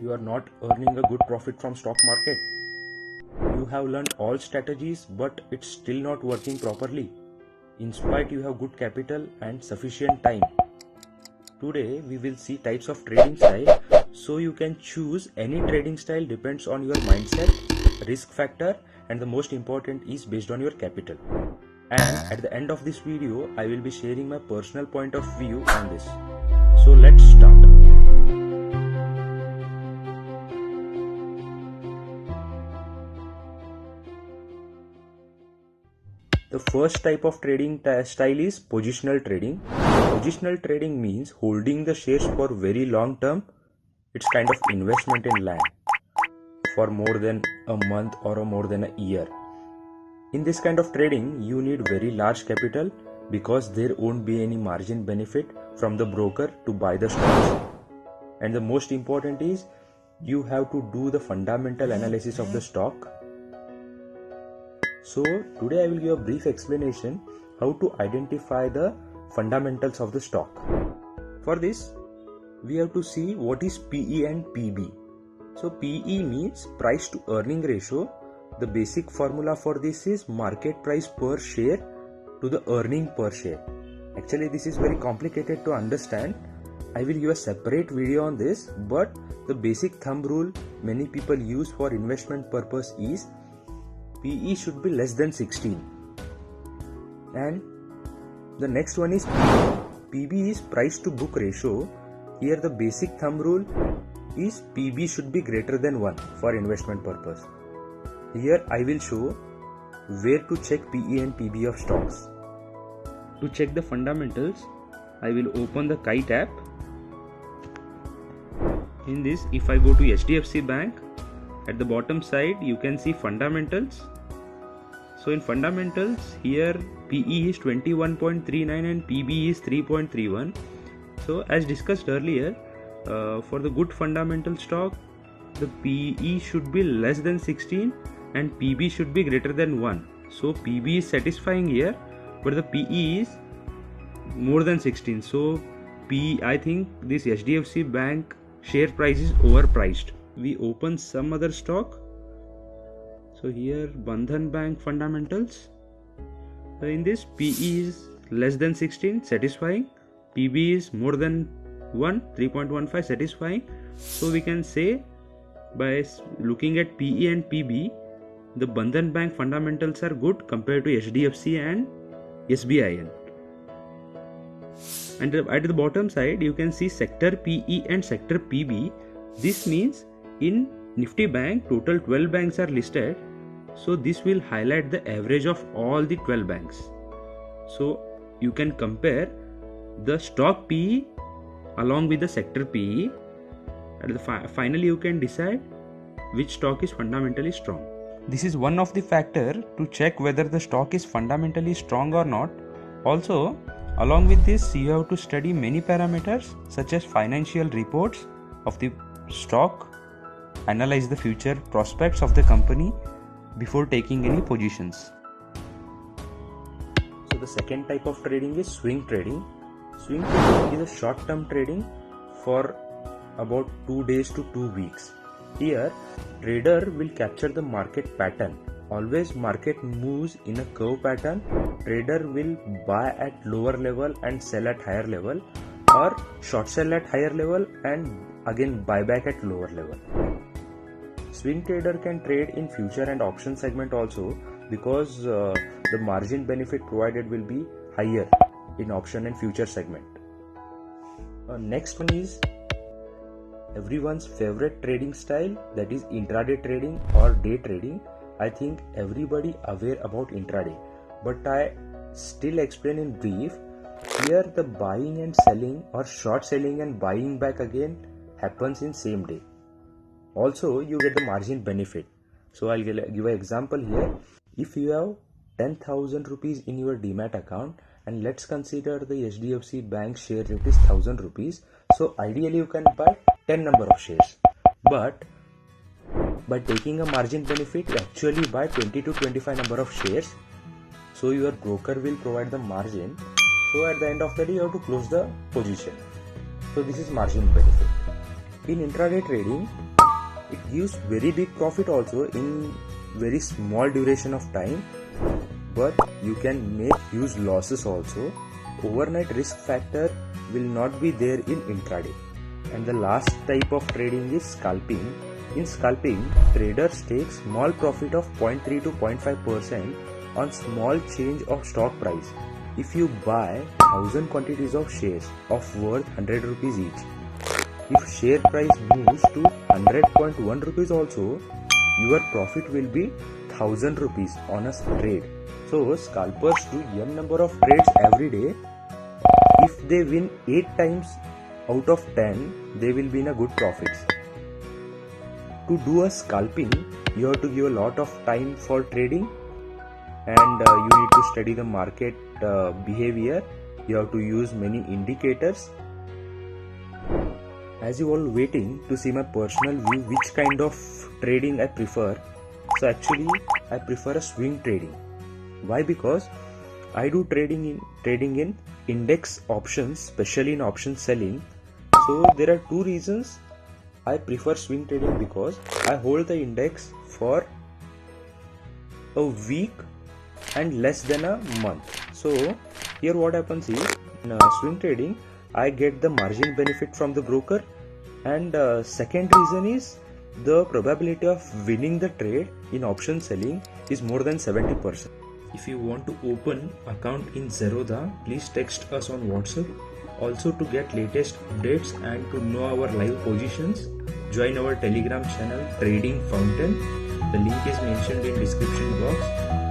you are not earning a good profit from stock market. You have learned all strategies, but it's still not working properly. In spite you have good capital and sufficient time. Today we will see types of trading style, so you can choose any trading style depends on your mindset, risk factor, and the most important is based on your capital. And at the end of this video I will be sharing my personal point of view on this. So let's start. The first type of trading style is positional trading. Positional trading means holding the shares for very long term. It's kind of investment in land for more than a month or more than a year. In this kind of trading, you need very large capital because there won't be any margin benefit from the broker to buy the stocks. And the most important is you have to do the fundamental analysis of the stock. So today I will give a brief explanation how to identify the fundamentals of the stock. For this, we have to see what is PE and PB. So PE means price to earning ratio. The basic formula for this is market price per share to the earning per share. Actually this is very complicated to understand. I will give a separate video on this, but the basic thumb rule many people use for investment purpose is PE should be less than 16. And the next one is PB. PB is price to book ratio. Here the basic thumb rule is PB should be greater than 1 for investment purpose. Here I will show where to check PE and PB of stocks. To check the fundamentals, I will open the Kite app. In this, if I go to HDFC Bank, at the bottom side you can see fundamentals. So in fundamentals, here PE is 21.39 and PB is 3.31. So as discussed earlier, for the good fundamental stock, the PE should be less than 16 and PB should be greater than 1. So PB is satisfying here, but the PE is more than 16. So I think this HDFC Bank share price is overpriced. We open some other stock. So here Bandhan Bank fundamentals. So in this, PE is less than 16, satisfying. PB is more than 1, 3.15, satisfying. So we can say by looking at PE and PB, the Bandhan Bank fundamentals are good compared to HDFC and SBIN. And at the bottom side you can see sector PE and sector PB. This means in Nifty Bank total 12 banks are listed, so this will highlight the average of all the 12 banks. So you can compare the stock PE along with the sector PE, and finally you can decide which stock is fundamentally strong. This is one of the factors to check whether the stock is fundamentally strong or not. Also, along with this, you have to study many parameters such as financial reports of the stock, analyze the future prospects of the company before taking any positions. So the second type of trading is swing trading. Swing trading is a short-term trading for about 2 days to 2 weeks. Here, trader will capture the market pattern. Always market moves in a curve pattern. Trader will buy at lower level and sell at higher level, or short sell at higher level and again buy back at lower level. Swing trader can trade in future and option segment also, because the margin benefit provided will be higher in option and future segment. Next one is everyone's favorite trading style, that is intraday trading or day trading. I think everybody aware about intraday, but I still explain in brief. Here the buying and selling or short selling and buying back again happens in same day. Also you get the margin benefit. So I'll give an example here. If you have 10,000 rupees in your Demat account, and let's consider the HDFC Bank share rate is 1,000 rupees. So ideally you can buy 10 number of shares, but by taking a margin benefit you actually buy 20 to 25 number of shares. So your broker will provide the margin. So at the end of the day you have to close the position. So this is margin benefit. In intraday trading, It gives very big profit also in very small duration of time, but you can make huge losses also. Overnight risk factor will not be there in intraday. And the last type of trading is scalping. In scalping, traders take small profit of 0.3 to 0.5% on small change of stock price. If you buy 1000 quantities of shares of worth 100 rupees each, if share price moves to 100.1 rupees also, your profit will be 1000 rupees on a trade. So scalpers do n number of trades every day. If they win 8 times out of 10, they will be in a good profits. To do a scalping, you have to give a lot of time for trading, and you need to study the market behavior. You have to use many indicators. As you all waiting to see my personal view which kind of trading I prefer, so actually I prefer a swing trading. Why? Because I do trading in index options, especially in option selling. So there are two reasons I prefer swing trading, because I hold the index for a week and less than a month. So here what happens is, in swing trading I get the margin benefit from the broker, and second reason is the probability of winning the trade in option selling is more than 70%. If you want to open account in Zerodha, please text us on WhatsApp. Also, to get latest updates and to know our live positions, join our Telegram channel Trading Fountain. The link is mentioned in description box.